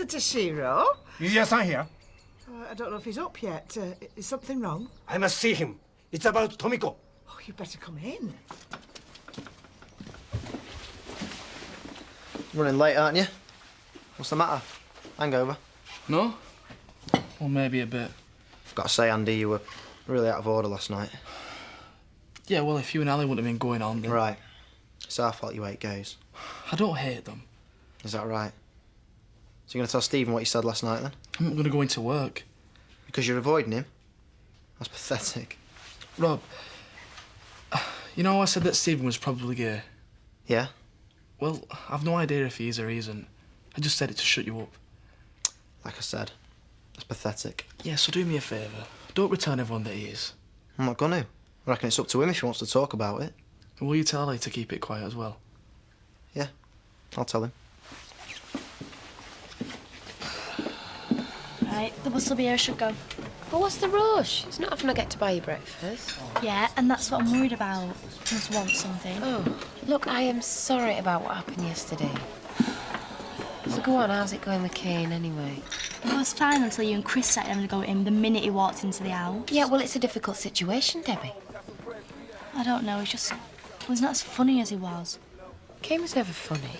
Mr. Toshiro. Is your son here? I don't know if he's up yet. Is something wrong? I must see him. It's about Tomiko. Oh, you better come in. Running late, aren't you? What's the matter? Hangover? No? Well, maybe a bit. I've got to say, Andy, you were really out of order last night. Yeah, well, if you and Ali wouldn't have been going on, then... Right. It's our fault you hate gays. I don't hate them. Is that right? So you're going to tell Stephen what you said last night, then? I'm not going to go into work. Because you're avoiding him? That's pathetic. Rob, you know I said that Stephen was probably gay? Yeah? Well, I've no idea if he is or he isn't. I just said it to shut you up. Like I said, that's pathetic. Yeah, so do me a favour. Don't return everyone that he is. I'm not going to. I reckon it's up to him if he wants to talk about it. And will you tell Ali to keep it quiet as well? Yeah, I'll tell him. Right, the bus will be here, I should go. But what's the rush? It's not often I get to buy you breakfast. Yeah, and that's what I'm worried about. You must want something. Oh, look, I am sorry about what happened yesterday. So go on, how's it going with Kane anyway? It was fine until you and Chris started having to go at him the minute he walked into the house. Yeah, well, it's a difficult situation, Debbie. I don't know, he's not as funny as he was. Kane was never funny.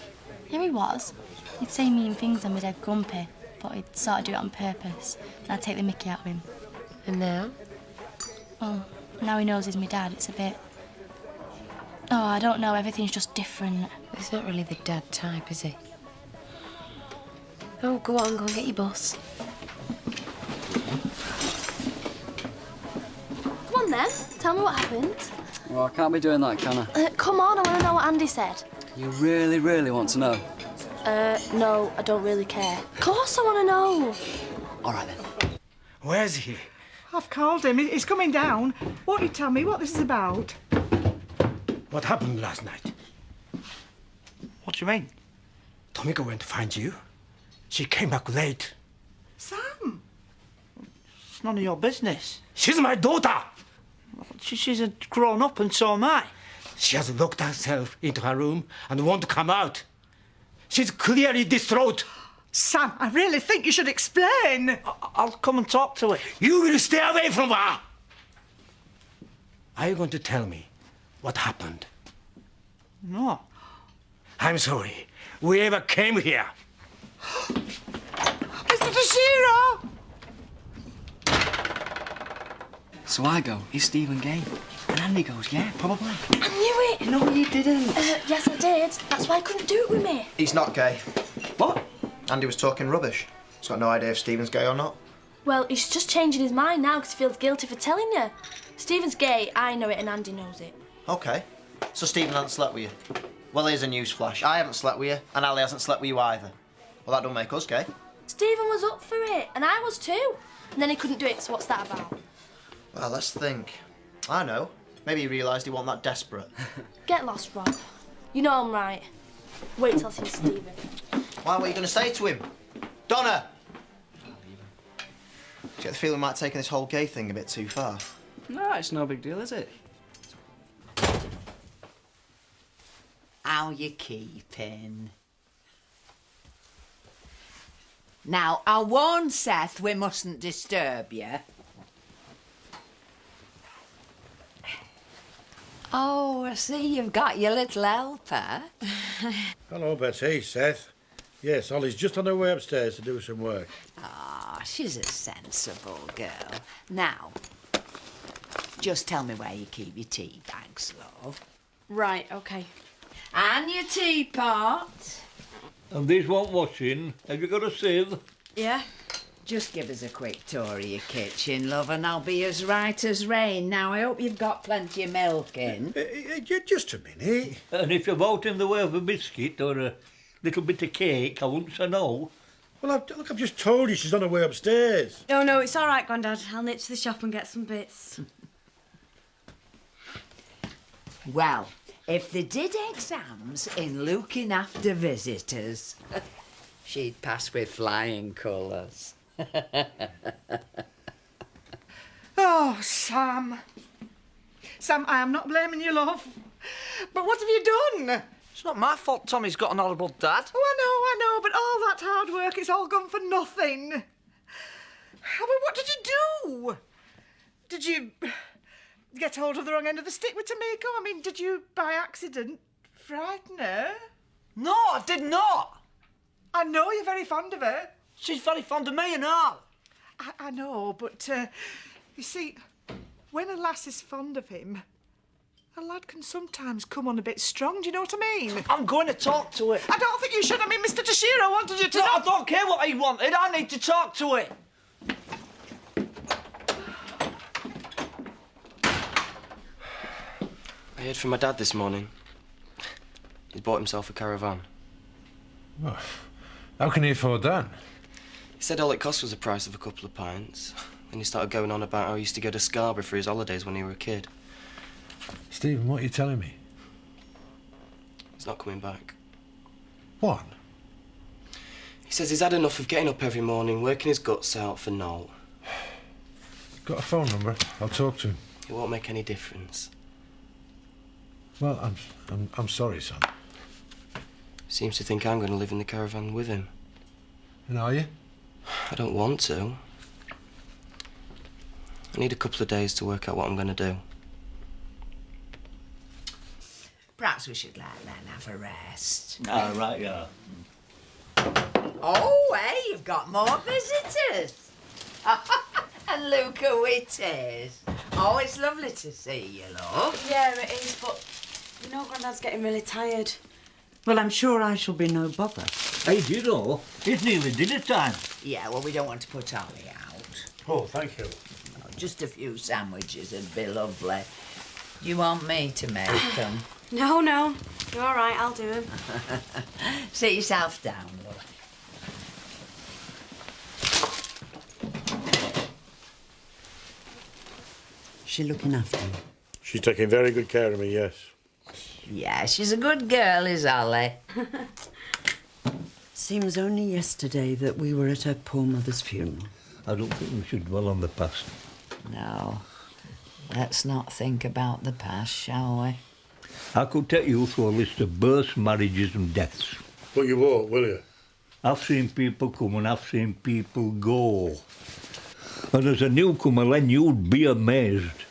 Yeah, he was. He'd say mean things and be dead grumpy, but he'd sort of do it on purpose, and I'd take the mickey out of him. And now? Well, now he knows he's my dad, it's a bit... Oh, I don't know, everything's just different. He's not really the dad type, is he? Oh, go on, go and get your bus. Come on then, tell me what happened. Well, I can't be doing that, can I? Come on, I want to know what Andy said. You really, really want to know? No, I don't really care. Of course I want to know. All right, then. Where's he? I've called him. He's coming down. Won't you tell me what this is about? What happened last night? What do you mean? Tomiko went to find you. She came back late. Sam! It's none of your business. She's my daughter. She's a grown up and so am I. She has locked herself into her room and won't come out. She's clearly distraught. Sam, I really think you should explain. I'll come and talk to her. You will stay away from her. Are you going to tell me what happened? No. I'm sorry. We ever came here. Mr. Toshiro! So I go, is Stephen gay? And Andy goes, yeah, probably. I knew it! No, you didn't. Yes, I did. That's why I couldn't do it with me. He's not gay. What? Andy was talking rubbish. He's got no idea if Stephen's gay or not. Well, he's just changing his mind now because he feels guilty for telling you. Stephen's gay, I know it, and Andy knows it. OK. So Stephen hasn't slept with you? Well, here's a news flash. I haven't slept with you, and Ali hasn't slept with you either. Well, that don't make us gay. Stephen was up for it, and I was too. And then he couldn't do it, so what's that about? Well, let's think. I know. Maybe he realised he wasn't that desperate. Get lost, Rob. You know I'm right. Wait till I see Stephen. Why, what are you going to say to him? Donna! Do you get the feeling we might have taken this whole gay thing a bit too far? No, it's no big deal, is it? How you keeping? Now, I warned Seth we mustn't disturb you. Oh, I see you've got your little helper. Hello, Betty, Seth. Yes, Ollie's just on her way upstairs to do some work. Ah, she's a sensible girl. Now, just tell me where you keep your tea bags, love. Right, OK. And your teapot. And these want washing. Have you got a sieve? Yeah. Just give us a quick tour of your kitchen, love, and I'll be as right as rain. Now, I hope you've got plenty of milk in. Just a minute. And if you're out in the way of a biscuit or a little bit of cake, I wouldn't say no. Well, I've just told you she's on her way upstairs. Oh, no, it's all right, Grandad. I'll nip to the shop and get some bits. Well, if they did exams in looking after visitors, she'd pass with flying colours. Oh, Sam. Sam, I am not blaming you, love. But what have you done? It's not my fault Tommy's got an horrible dad. Oh, I know, but all that hard work, it's all gone for nothing. I mean, what did you do? Did you get hold of the wrong end of the stick with Tamiko? I mean, did you, by accident, frighten her? No, I did not. I know you're very fond of her. She's very fond of me and all. I know, but, you see, when a lass is fond of him, a lad can sometimes come on a bit strong, do you know what I mean? I'm going to talk to it. I don't think you should. I mean, Mr. Toshiro wanted you to... No, I don't care what he wanted. I need to talk to it. I heard from my dad this morning. He's bought himself a caravan. Well, how can he afford that? He said all it cost was the price of a couple of pints. Then he started going on about how he used to go to Scarborough for his holidays when he were a kid. Stephen, what are you telling me? He's not coming back. What? He says he's had enough of getting up every morning, working his guts out for Noel. Got a phone number? I'll talk to him. It won't make any difference. Well, I'm sorry, son. Seems to think I'm going to live in the caravan with him. And are you? I don't want to. I need a couple of days to work out what I'm going to do. Perhaps we should let Len have a rest. Ah, right, yeah. Oh, hey, you've got more visitors. And look who it is. Oh, it's lovely to see you, love. Yeah, it is, but you know Grandad's getting really tired. Well, I'm sure I shall be no bother. Hey, do you know, it's nearly dinner time. Yeah, well, we don't want to put Ollie out. Oh, thank you. No, just a few sandwiches would be lovely. You want me to make them? No, you're all right, I'll do them. Sit yourself down, love. She looking after you? She's taking very good care of me, yes. Yeah, she's a good girl, is Ollie. Seems only yesterday that we were at her poor mother's funeral. I don't think we should dwell on the past. No, let's not think about the past, shall we? I could take you through a list of births, marriages and deaths. But you won't, will you? I've seen people come and I've seen people go. And as a newcomer, Len, you'd be amazed.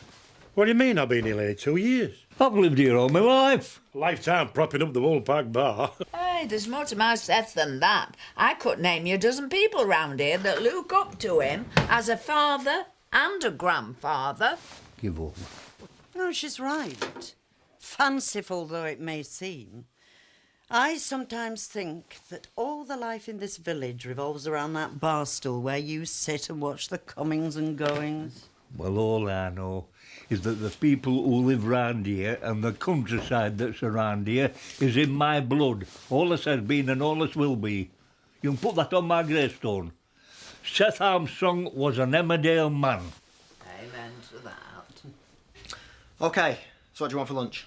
What do you mean I've been here nearly 2 years? I've lived here all my life. Lifetime propping up the Wool Park bar. Hey, there's more to my Seth than that. I could name you a dozen people round here that look up to him as a father and a grandfather. Give over. No, she's right. Fanciful though it may seem, I sometimes think that all the life in this village revolves around that bar stool where you sit and watch the comings and goings. Well, all I know is that the people who live round here and the countryside that's around here is in my blood. All this has been and all this will be. You can put that on my gravestone. Seth Armstrong was an Emmerdale man. Amen to that. OK, so what do you want for lunch?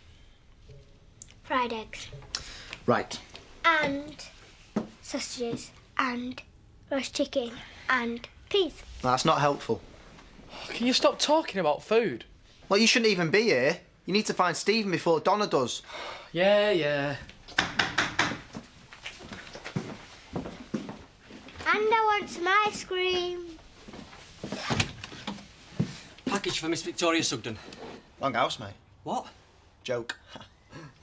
Fried eggs. Right. And sausages. And roast chicken. And peas. That's not helpful. Can you stop talking about food? Well, you shouldn't even be here. You need to find Stephen before Donna does. Yeah. And I want some ice cream. Package for Miss Victoria Sugden. Wrong house, mate. What? Joke.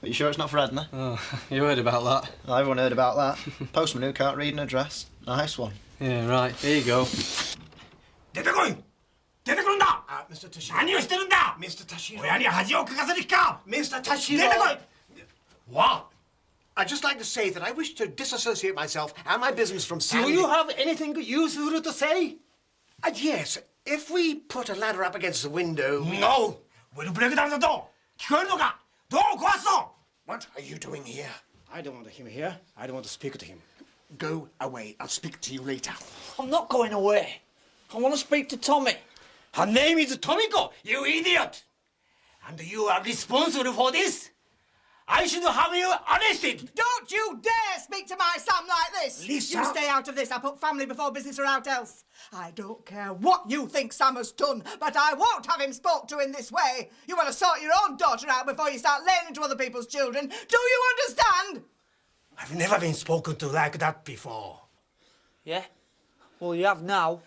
Are you sure it's not for Edna? Oh, you heard about that. Oh, everyone heard about that. Postman who can't read an address. Nice one. Yeah, right. Here you go. 出てこい出てくるんだ Mr. Tashiro. 何をしてるんだ Mr. Tashiro. 親に恥をかかせる気か Mr. Tashiro. 出てこい What? I'd just like to say that I wish to disassociate myself and my business from Do Sandy. you have anything useful to say? Yes. If we put a ladder up against the window... No! We'll break down the door. 聞こえるのか Door を壊すぞ What are you doing here? I don't want him here. I don't want to speak to him. Go away. I'll speak to you later. I'm not going away. I want to speak to Tommy. Her name is Tomiko, you idiot! And you are responsible for this? I should have you arrested. Don't you dare speak to my Sam like this! Lisa! You stay out of this. I put family before business or out else. I don't care what you think Sam has done, but I won't have him spoke to in this way. You want to sort your own daughter out before you start laying into other people's children. Do you understand? I've never been spoken to like that before. Yeah? Well, you have now.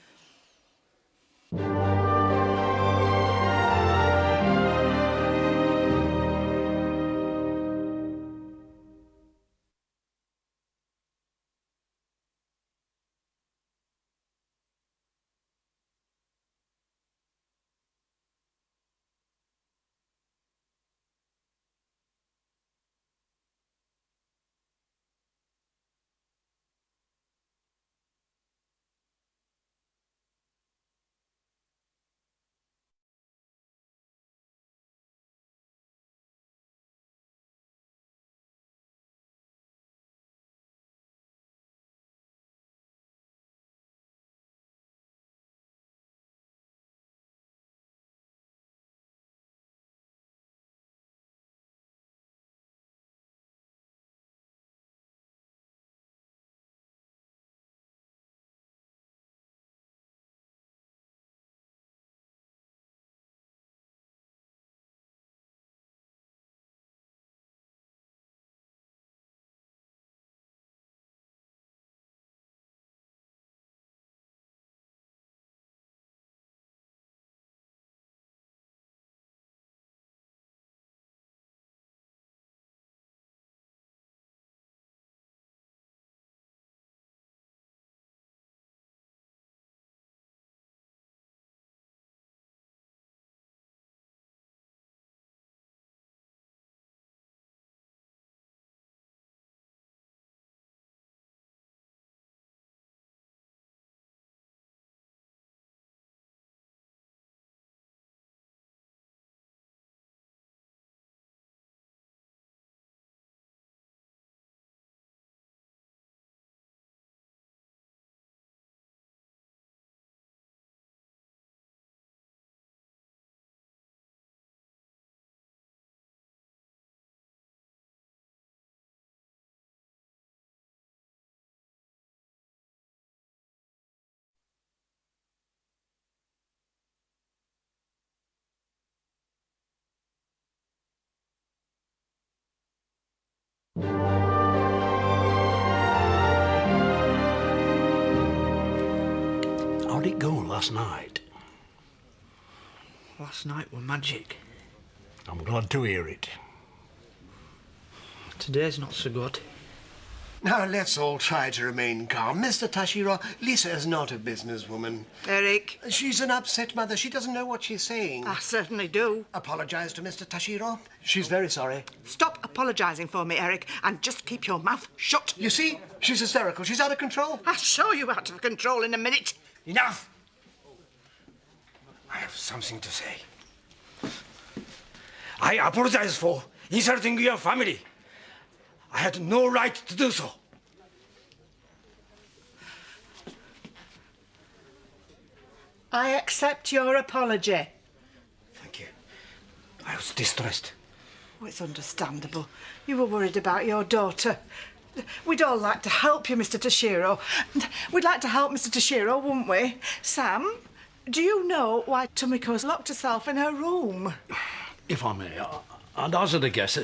How'd it go last night? Last night were magic. I'm glad to hear it. Today's not so good. Now, let's all try to remain calm. Mr. Tashiro, Lisa is not a businesswoman. Eric. She's an upset mother. She doesn't know what she's saying. I certainly do. Apologise to Mr. Tashiro. She's very sorry. Stop apologising for me, Eric, and just keep your mouth shut. You see? She's hysterical. She's out of control. I'll show you out of control in a minute. Enough! I have something to say. I apologize for insulting your family. I had no right to do so. I accept your apology. Thank you. I was distressed. Oh, it's understandable. You were worried about your daughter. We'd all like to help you, Mr. Tashiro. We'd like to help Mr. Tashiro, wouldn't we? Sam, do you know why Tomiko's locked herself in her room? If I may, I'd hazard a guess.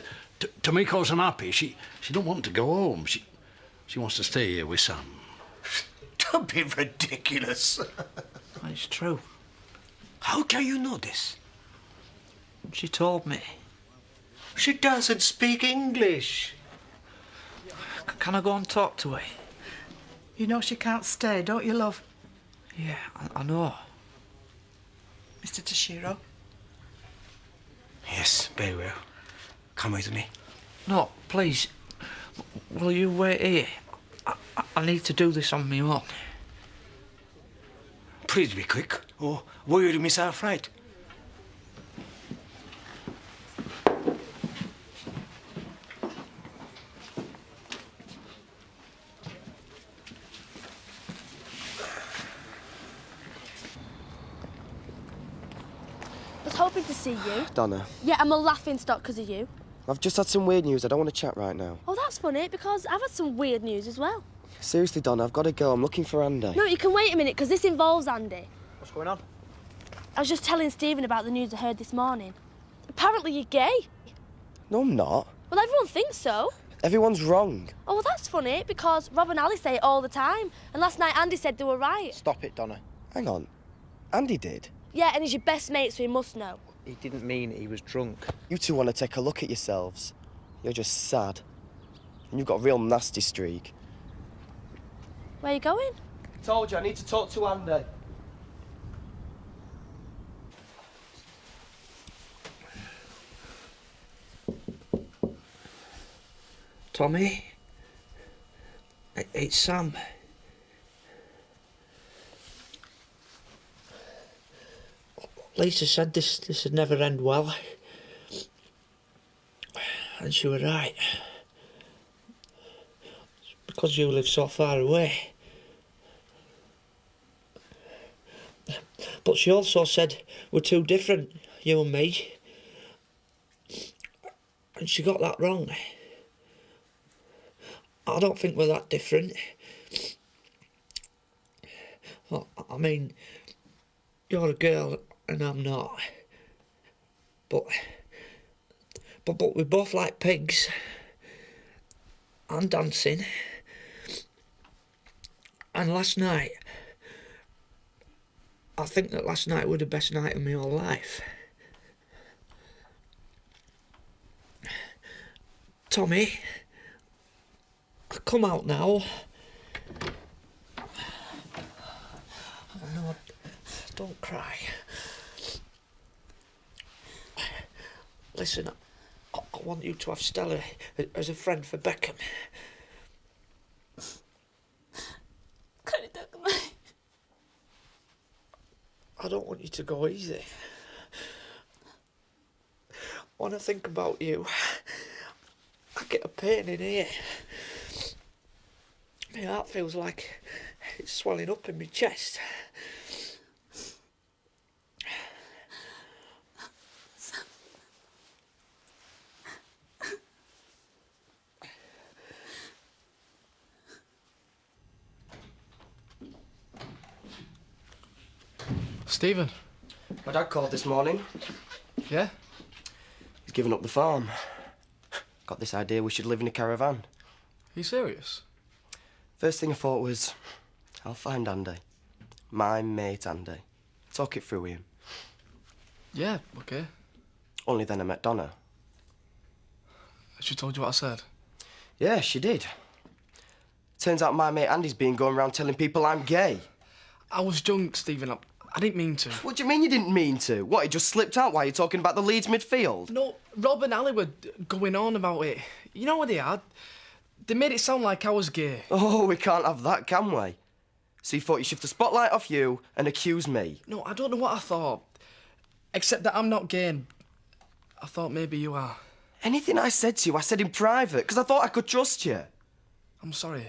Tomiko's unhappy. She don't want to go home. She wants to stay here with Sam. Don't be ridiculous. It's true. How can you know this? She told me. She doesn't speak English. Can I go and talk to her? You know she can't stay, don't you, love? Yeah, I know. Mr. Tashiro? Yes, very well. Come with me. No, please. Will you wait here? I need to do this on my own. Please be quick, or we will miss our flight. I was hoping to see you. Donna. Yeah, I'm a laughing stock because of you. I've just had some weird news. I don't want to chat right now. Oh, that's funny, because I've had some weird news as well. Seriously, Donna, I've got to go. I'm looking for Andy. No, you can wait a minute, because this involves Andy. What's going on? I was just telling Stephen about the news I heard this morning. Apparently you're gay. No, I'm not. Well, everyone thinks so. Everyone's wrong. Oh, well, that's funny, because Rob and Ali say it all the time. And last night Andy said they were right. Stop it, Donna. Hang on. Andy did? Yeah, and he's your best mate, so he must know. He didn't mean he was drunk. You two want to take a look at yourselves. You're just sad. And you've got a real nasty streak. Where are you going? Told you, I need to talk to Andy. Tommy? It's Sam. Lisa said this would never end well. And she was right. It's because you live so far away. But she also said we're too different, you and me. And she got that wrong. I don't think we're that different. Well, I mean, you're a girl and I'm not. But we both like pigs and dancing. And last night, I think that last night was the best night of my whole life. Tommy, come out now. No, don't cry. Listen, I want you to have Stella as a friend for Beckham. I don't want you to go easy. When I think about you, I get a pain in here. My heart feels like it's swelling up in my chest. Stephen. My dad called this morning. Yeah? He's given up the farm. Got this idea we should live in a caravan. Are you serious? First thing I thought was, I'll find Andy. My mate Andy. Talk it through with him. Yeah, okay. Only then I met Donna. She told you what I said? Yeah, she did. Turns out my mate Andy's been going around telling people I'm gay. I was drunk, Stephen. I didn't mean to. What do you mean you didn't mean to? What, it just slipped out while you're talking about the Leeds midfield? No, Rob and Ali were going on about it. You know what they had? They made it sound like I was gay. Oh, we can't have that, can we? So you thought you'd shift the spotlight off you and accuse me? No, I don't know what I thought. Except that I'm not gay and I thought maybe you are. Anything I said to you, I said in private, because I thought I could trust you. I'm sorry.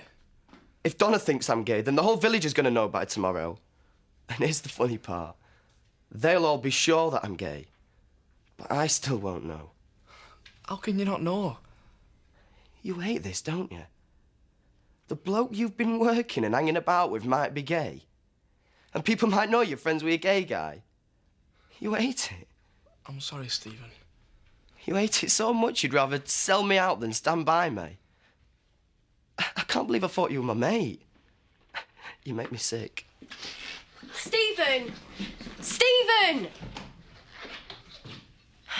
If Donna thinks I'm gay, then the whole village is going to know by tomorrow. And here's the funny part. They'll all be sure that I'm gay. But I still won't know. How can you not know? You hate this, don't you? The bloke you've been working and hanging about with might be gay. And people might know you're friends with a gay guy. You hate it. I'm sorry, Stephen. You hate it so much you'd rather sell me out than stand by me. I can't believe I thought you were my mate. You make me sick. Stephen! Stephen!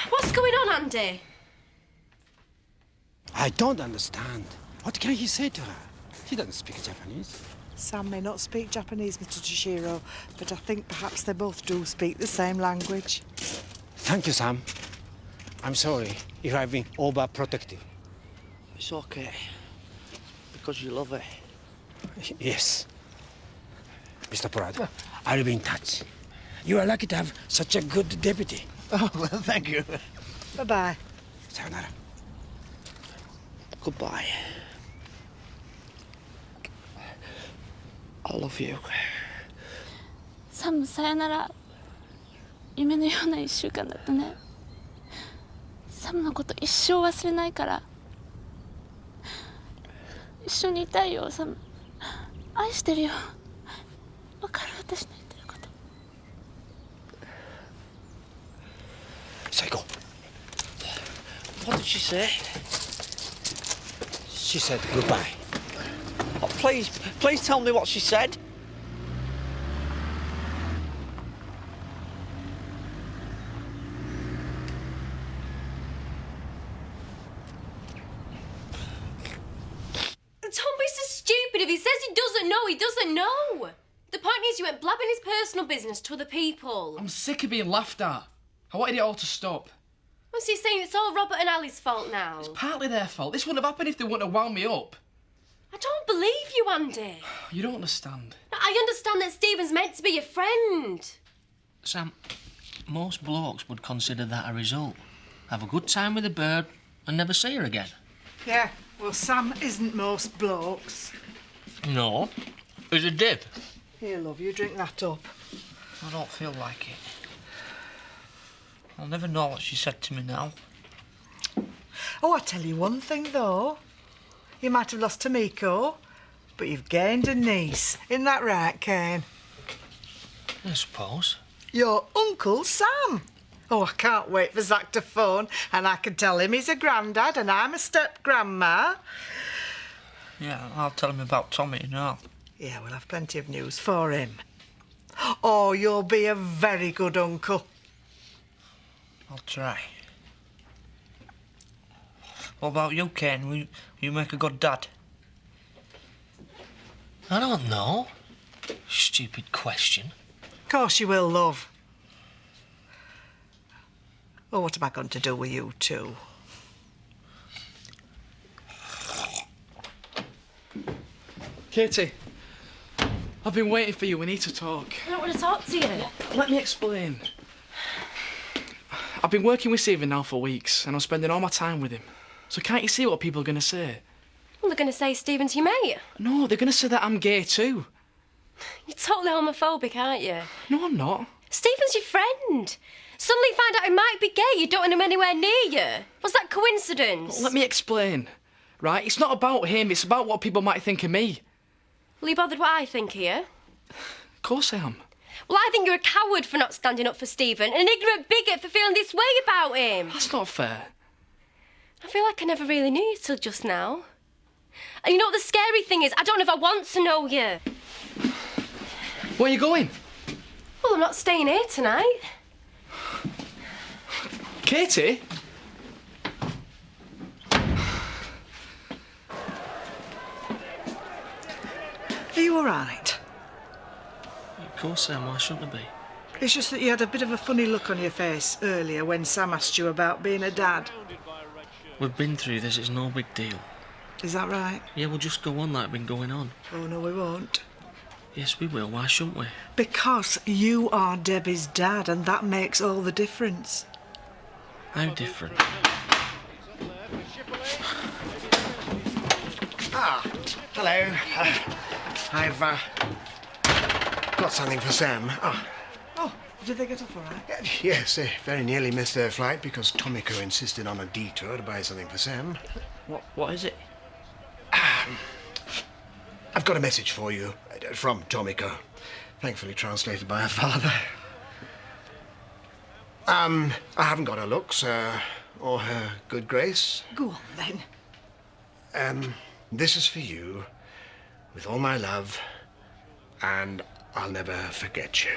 What's going on, Andy? I don't understand. What can he say to her? He doesn't speak Japanese. Sam may not speak Japanese, Mr. Toshiro, but I think perhaps they both do speak the same language. Thank you, Sam. I'm sorry if I've been overprotective. It's okay. Because you love her. Yes. Mr. Prado, I'll be in touch. You are lucky to have such a good deputy. Oh, well, thank you. Bye-bye. Sayonara. Goodbye. I love you. サム、さよなら。夢のような一週間だったね。ササムのこと一生忘れないから。一緒にいたいよ、サム。愛してるよ。わかる、私の言ってること。Seiko. What did she say? She said goodbye. Oh, please tell me what she said. Tommy's so stupid. If he says he doesn't know, he doesn't know. The point is you went blabbing his personal business to other people. I'm sick of being laughed at. I wanted it all to stop. Was he saying it's all Robert and Ali's fault now? It's partly their fault. This wouldn't have happened if they wouldn't have wound me up. I don't believe you, Andy. You don't understand. I understand that Stephen's meant to be your friend. Sam, most blokes would consider that a result. Have a good time with the bird and never see her again. Yeah, well, Sam isn't most blokes. No, he's a div. Here, love, you drink that up. I don't feel like it. I'll never know what she said to me now. Oh, I tell you one thing, though. You might have lost Tomiko, but you've gained a niece. Isn't that right, Kane? I suppose. Your Uncle Sam. Oh, I can't wait for Zach to phone and I can tell him he's a granddad and I'm a step-grandma. Yeah, I'll tell him about Tommy now. Yeah, we'll have plenty of news for him. Oh, you'll be a very good uncle. I'll try. What about you, Ken? Will you make a good dad? I don't know. Stupid question. Of course you will, love. Oh, what am I going to do with you two? Katie, I've been waiting for you. We need to talk. I don't want to talk to you. Let me explain. I've been working with Stephen now for weeks and I'm spending all my time with him. So can't you see what people are going to say? Well, they're going to say Stephen's your mate. No, they're going to say that I'm gay too. You're totally homophobic, aren't you? No, I'm not. Stephen's your friend. Suddenly find out he might be gay, you don't want him anywhere near you. Was that coincidence? Let me explain. Right? It's not about him, it's about what people might think of me. Will you bothered what I think here? Of course I am. Well, I think you're a coward for not standing up for Stephen and an ignorant bigot for feeling this way about him. That's not fair. I feel like I never really knew you till just now. And you know what the scary thing is? I don't know if I want to know you. Where are you going? Well, I'm not staying here tonight. Katie? Are you all right? Of course I am, why shouldn't I be? It's just that you had a bit of a funny look on your face earlier when Sam asked you about being a dad. We've been through this, it's no big deal. Is that right? Yeah, we'll just go on like we've been going on. Oh, no, we won't. Yes, we will, why shouldn't we? Because you are Debbie's dad and that makes all the difference. How different? Ah, hello. I've got something for Sam. Ah. Oh, did they get off all right? Yes, they very nearly missed their flight because Tomiko insisted on a detour to buy something for Sam. What is it? I've got a message for you from Tomiko, thankfully translated by her father. I haven't got her looks or her good grace. Go on, then. This is for you, with all my love, and I'll never forget you.